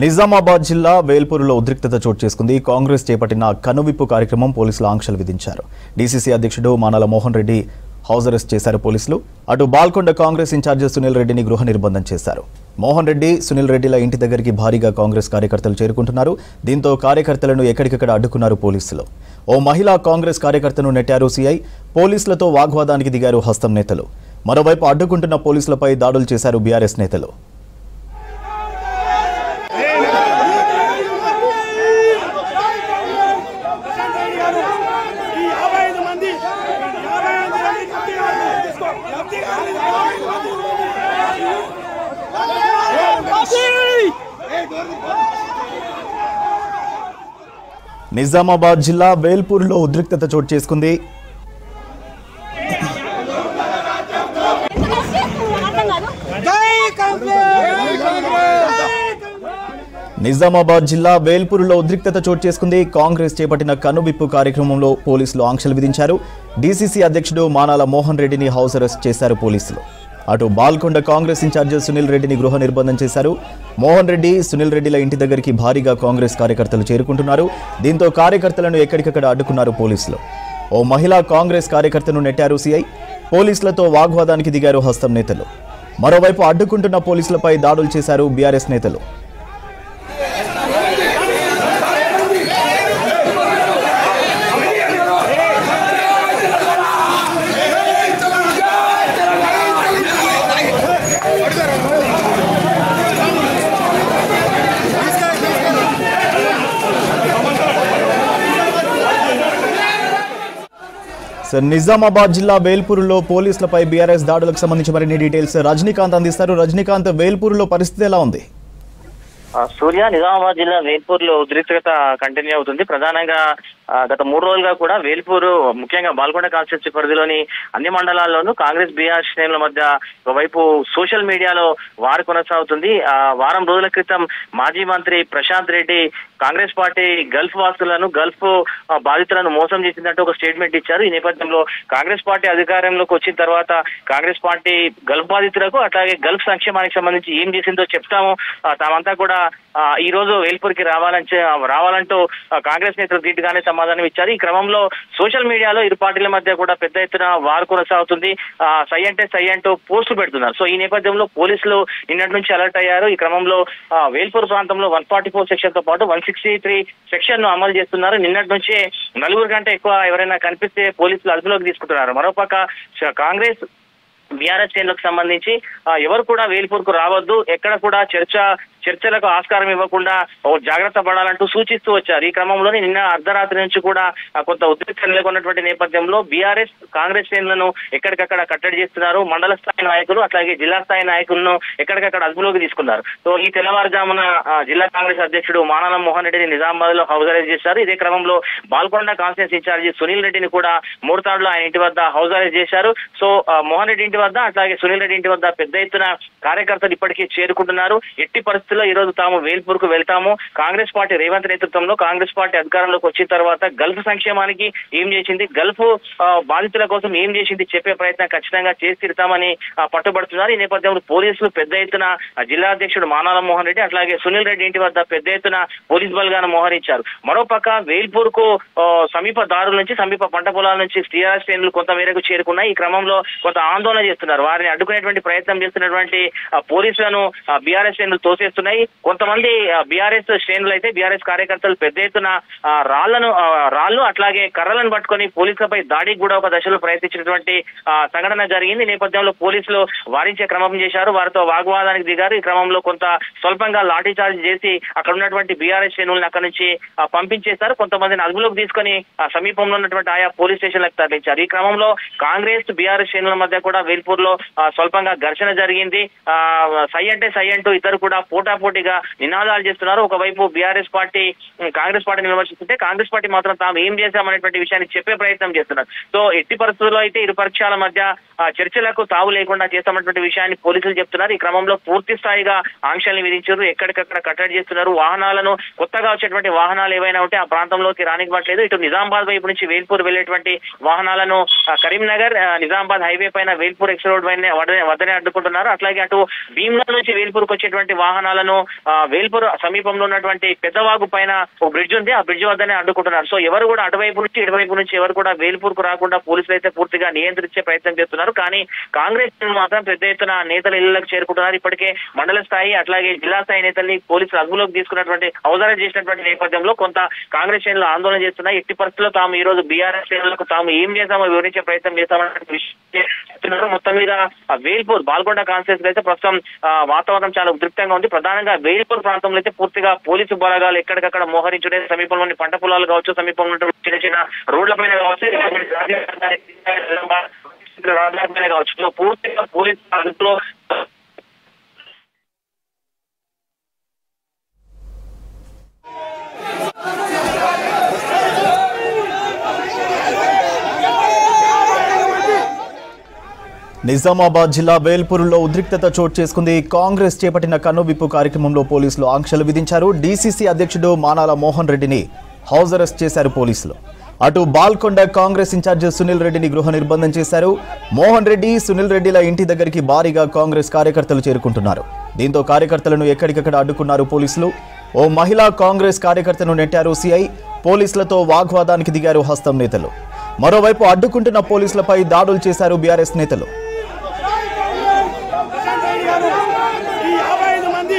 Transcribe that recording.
నిజామాబాద్ జిల్లా వేల్పూరులో ఉద్రిక్తత చోటు చేసుకుంది. కాంగ్రెస్ చేపట్టిన కనువిప్పు కార్యక్రమం పోలీసులు ఆంక్షలు విధించారు. డీసీసీ అధ్యక్షుడు మానాల మోహన్ రెడ్డి హౌస్ అరెస్ట్ చేశారు పోలీసులు. అటు బాల్కొండ కాంగ్రెస్ ఇన్ఛార్జ్ సునీల్ రెడ్డిని గృహ నిర్బంధం చేశారు. మోహన్ రెడ్డి, సునీల్ రెడ్డిల ఇంటి దగ్గరికి భారీగా కాంగ్రెస్ కార్యకర్తలు చేరుకుంటున్నారు. దీంతో కార్యకర్తలను ఎక్కడికక్కడ అడ్డుకున్నారు పోలీసులు. ఓ మహిళా కాంగ్రెస్ కార్యకర్తను నెట్టారు సీఐ. పోలీసులతో వాగ్వాదానికి దిగారు హస్తం నేతలు. మరోవైపు అడ్డుకుంటున్న పోలీసులపై దాడులు చేశారు బీఆర్ఎస్ నేతలు. నిజామాబాద్ జిల్లా వేల్పూరులో ఉద్రిక్తత చోటు చేసుకుంది. కాంగ్రెస్ చేపట్టిన కనువిప్పు కార్యక్రమంలో పోలీసులు ఆంక్షలు విధించారు. డీసీసీ అధ్యక్షుడు మానాల మోహన్ రెడ్డిని హౌస్ అరెస్ట్ చేశారు పోలీసులు. అటు బాల్కొండ కాంగ్రెస్ ఇన్ఛార్జ్ సునీల్ రెడ్డిని గృహ నిర్బంధం చేశారు. మోహన్ రెడ్డి, సునీల్ రెడ్డిల ఇంటి దగ్గరికి భారీగా కాంగ్రెస్ కార్యకర్తలు చేరుకుంటున్నారు. దీంతో కార్యకర్తలను ఎక్కడికక్కడ అడ్డుకున్నారు పోలీసులు. ఓ మహిళా కాంగ్రెస్ కార్యకర్తను నెట్టారు సీఐ. పోలీసులతో వాగ్వాదానికి దిగారు హస్తం నేతలు. మరోవైపు అడ్డుకుంటున్న పోలీసులపై దాడులు చేశారు బీఆర్ఎస్ నేతలు. నిజామాబాద్ జిల్లా వేల్పూరులో పోలీసులపై బీఆర్ఎస్ దాడులకు సంబంధించి మరిన్ని డీటెయిల్స్ రజనీకాంత్ అందిస్తారు. రజనీకాంత్, వేల్పూరులో పరిస్థితి ఎలా ఉంది? సూర్య, నిజామాబాద్ జిల్లా వేల్పూరులో ఉద్రిక్తత కంటిన్యూ అవుతుంది. ప్రధానంగా గత 3 రోజులుగా కూడా వేల్పూరు, ముఖ్యంగా బాల్కొండ కాన్స్టిట్యూన్సీ పరిధిలోని అన్ని మండలాల్లోనూ కాంగ్రెస్ బీఆర్ శ్రేణుల మధ్య ఒకవైపు సోషల్ మీడియాలో వారు కొనసాగుతుంది. వారం రోజుల క్రితం మాజీ మంత్రి ప్రశాంత్ రెడ్డి కాంగ్రెస్ పార్టీ గల్ఫ్ వాసులను, గల్ఫ్ బాధితులను మోసం చేసినట్టు ఒక స్టేట్మెంట్ ఇచ్చారు. ఈ నేపథ్యంలో కాంగ్రెస్ పార్టీ అధికారంలోకి వచ్చిన తర్వాత కాంగ్రెస్ పార్టీ గల్ఫ్ బాధితులకు అట్లాగే గల్ఫ్ సంక్షేమానికి సంబంధించి ఏం చేసిందో చెప్తాము, తామంతా కూడా ఈ రోజు వేల్పూర్కి రావాలంటూ కాంగ్రెస్ నేతలు ధీటుగానే సమాధానం ఇచ్చారు. ఈ క్రమంలో సోషల్ మీడియాలో ఇరు పార్టీల మధ్య కూడా పెద్ద ఎత్తున వారు కొనసాగుతుంది. సై అంటూ పోస్టులు పెడుతున్నారు. సో ఈ నేపథ్యంలో పోలీసులు నిన్నటి నుంచి అలర్ట్ అయ్యారు. ఈ క్రమంలో వేల్పూర్ ప్రాంతంలో 144 సెక్షన్ తో పాటు 163 సెక్షన్ ను అమలు చేస్తున్నారు. నిన్నటి నుంచే 4 కంటే ఎక్కువ ఎవరైనా కనిపిస్తే పోలీసులు అదుపులోకి తీసుకుంటున్నారు. మరోపక్క కాంగ్రెస్ బీఆర్ఎస్ శ్రేణులకు సంబంధించి ఎవరు కూడా వేల్పూర్కు రావద్దు, ఎక్కడ కూడా చర్చలకు ఆస్కారం ఇవ్వకుండా జాగ్రత్త పడాలంటూ సూచిస్తూ వచ్చారు. ఈ క్రమంలోనే నిన్న అర్ధరాత్రి నుంచి కూడా కొంత ఉద్రిక్తత నెలకొన్నటువంటి నేపథ్యంలో బీఆర్ఎస్ కాంగ్రెస్ శ్రేణులను ఎక్కడికక్కడ కట్టడి చేస్తున్నారు. మండల స్థాయి నాయకులు అట్లాగే జిల్లా స్థాయి నాయకులను ఎక్కడికక్కడ అదుపులోకి తీసుకున్నారు. సో ఈ తెల్లవారుజామున జిల్లా కాంగ్రెస్ అధ్యక్షుడు మానాల మోహన్ రెడ్డిని నిజామాబాద్ లో హౌస్ అరెస్ట్ చేశారు. ఇదే క్రమంలో బాల్కొండ కాన్స్టిట్యూన్సీ ఇన్ఛార్జి సునీల్ రెడ్డిని కూడా మోర్తాడులో ఆయన ఇంటి వద్ద హౌస్ అరెస్ట్ చేశారు. సో మోహన్ రెడ్డి ఇంటి వద్ద అట్లాగే సునీల్ రెడ్డి ఇంటి వద్ద పెద్ద ఎత్తున కార్యకర్తలు ఇప్పటికీ చేరుకుంటున్నారు. ఎట్టి పరిస్థితుల్లో ఈ రోజు తాము వేల్పూర్కు వెళ్తాము, కాంగ్రెస్ పార్టీ రేవంత్ నేతృత్వంలో కాంగ్రెస్ పార్టీ అధికారంలోకి వచ్చిన తర్వాత గల్ఫ్ సంక్షేమానికి ఏం చేసింది, గల్ఫ్ బాధితుల కోసం ఏం చేసింది చెప్పే ప్రయత్నం ఖచ్చితంగా చేసి తీరుతామని పట్టుబడుతున్నారు. ఈ నేపథ్యంలో పోలీసులు పెద్ద ఎత్తున జిల్లా అధ్యక్షుడు మానాల మోహన్ రెడ్డి అట్లాగే సునీల్ రెడ్డి ఇంటి వద్ద పెద్ద ఎత్తున పోలీస్ బలగాను మోహరించారు. మరోపక్క వేల్పూర్కు సమీప దారుల నుంచి, సమీప పంట పొలాల నుంచి టీఆర్ఎస్ శ్రేణులు కొంత మేరకు చేరుకున్నాయి. ఈ క్రమంలో కొంత ఆందోళన చేస్తున్నారు. వారిని అడ్డుకునేటువంటి ప్రయత్నం చేస్తున్నటువంటి పోలీసులను బీఆర్ఎస్ శ్రేణులు తోసేస్తున్నాయి. కొంతమంది బీఆర్ఎస్ శ్రేణులు అయితే, బీఆర్ఎస్ కార్యకర్తలు పెద్ద ఎత్తున రాళ్లు అట్లాగే కర్రలను పట్టుకొని పోలీసులపై దాడికి కూడా ఒక దశలో ప్రయత్నించినటువంటి సంఘటన జరిగింది. ఈ నేపథ్యంలో పోలీసులు వారించే క్రమం చేశారు, వారితో వాగ్వాదానికి దిగారు. ఈ క్రమంలో కొంత స్వల్పంగా లాఠీ చార్జ్ చేసి అక్కడ ఉన్నటువంటి బీఆర్ఎస్ శ్రేణులను అక్కడి నుంచి పంపించేశారు. కొంతమందిని అదుపులోకి తీసుకొని సమీపంలో ఉన్నటువంటి ఆయా పోలీస్ స్టేషన్లకు తరలించారు. ఈ క్రమంలో కాంగ్రెస్ బీఆర్ఎస్ శ్రేణుల మధ్య కూడా వేల్పూర్ లో స్వల్పంగా ఘర్షణ జరిగింది. సై అంటూ ఇద్దరు కూడా పోటాపోటీగా నినాదాలు చేస్తున్నారు. ఒకవైపు బీఆర్ఎస్ పార్టీ కాంగ్రెస్ పార్టీని విమర్శిస్తుంటే కాంగ్రెస్ పార్టీ మాత్రం తాము ఏం చేశామనేటువంటి విషయాన్ని చెప్పే ప్రయత్నం చేస్తున్నారు. సో ఎట్టి పరిస్థితుల్లో అయితే ఇరు పక్షాల మధ్య చర్చలకు తావు లేకుండా చేస్తామన్నటువంటి విషయాన్ని పోలీసులు చెప్తున్నారు. ఈ క్రమంలో పూర్తి స్థాయిగా ఆంక్షల్ని విధించారు, ఎక్కడికక్కడ కట్టడి చేస్తున్నారు. వాహనాలను, కొత్తగా వచ్చేటువంటి వాహనాలు ఏవైనా ఉంటే ఆ ప్రాంతంలోకి రానివ్వట్లేదు. ఇటు నిజామాబాద్ వైపు నుంచి వేల్పూర్ వెళ్లేటువంటి వాహనాలను కరీంనగర్ నిజామాబాద్ హైవే పైన వేల్పూర్ ఎక్స్ రోడ్ వద్దనే అడ్డుకుంటున్నారు. అట్లాగే అటు భీమ్లా నుంచి వేల్పూర్కి వచ్చేటువంటి వాహనాలను వాహనాలను వేల్పూర్ సమీపంలో ఉన్నటువంటి పెద్దవాగు పైన ఒక బ్రిడ్జ్ ఉంది, ఆ బ్రిడ్జ్ వద్దనే అడ్డుకుంటున్నారు. సో ఎవరు కూడా అటువైపు నుంచి ఇటువైపు నుంచి ఎవరు కూడా వేల్పూర్ కు రాకుండా పోలీసులు అయితే పూర్తిగా నియంత్రించే ప్రయత్నం చేస్తున్నారు. కానీ కాంగ్రెస్ మాత్రం పెద్ద ఎత్తున నేతల ఇళ్లకు చేరుకుంటున్నారు. ఇప్పటికే మండల స్థాయి అట్లాగే జిల్లా స్థాయి నేతల్ని పోలీసులు అదుపులోకి తీసుకున్నటువంటి అవసరం చేసినటువంటి నేపథ్యంలో కొంత కాంగ్రెస్ శ్రేణులు ఆందోళన చేస్తున్నాయి. ఎట్టి పరిస్థితుల్లో తాము ఈ రోజు బీఆర్ఎస్ శ్రేణులకు తాము ఏం చేస్తామో వివరించే ప్రయత్నం చేస్తామన్న విషయం చెప్తున్నారు. మొత్తం మీద వేల్పూర్ బాల్కొండ కాన్స్టిట్యూన్సీ అయితే ప్రస్తుతం వాతావరణం చాలా ఉద్రిక్తంగా ఉంది. ప్రధానంగా వేల్పూర్ ప్రాంతంలో అయితే పూర్తిగా పోలీసు బలగాలు ఎక్కడికక్కడ మోహరించుడే, సమీపంలోని పంట పొలాలు కావచ్చు, సమీపంలో చిన్న చిన్న రోడ్లపైన కావచ్చు, రాజధానిపైన కావచ్చు, పూర్తిగా పోలీసు అదుపులో నిజామాబాద్ జిల్లా వేల్పూరులో ఉద్రిక్తత చోటు చేసుకుంది. కాంగ్రెస్ చేపట్టిన కన్నువిప్పు కార్యక్రమంలో పోలీసులు ఆంక్షలు విధించారు. డీసీసీ అధ్యక్షుడు మానాల మోహన్ రెడ్డిని హౌస్ అరెస్ట్ చేశారు పోలీసులు. అటు బాల్కొండ కాంగ్రెస్ ఇన్ఛార్జ్ సునీల్ రెడ్డిని గృహ నిర్బంధం చేశారు. మోహన్ రెడ్డి, సునీల్ రెడ్డిల ఇంటి దగ్గరికి భారీగా కాంగ్రెస్ కార్యకర్తలు చేరుకుంటున్నారు. దీంతో కార్యకర్తలను ఎక్కడికక్కడ అడ్డుకున్నారు పోలీసులు. ఓ మహిళా కాంగ్రెస్ కార్యకర్తను నెట్టారు సీఐ. పోలీసులతో వాగ్వాదానికి దిగారు హస్తం నేతలు. మరోవైపు అడ్డుకుంటున్న పోలీసులపై దాడులు చేశారు బీఆర్ఎస్ నేతలు. ఈ 55 మంది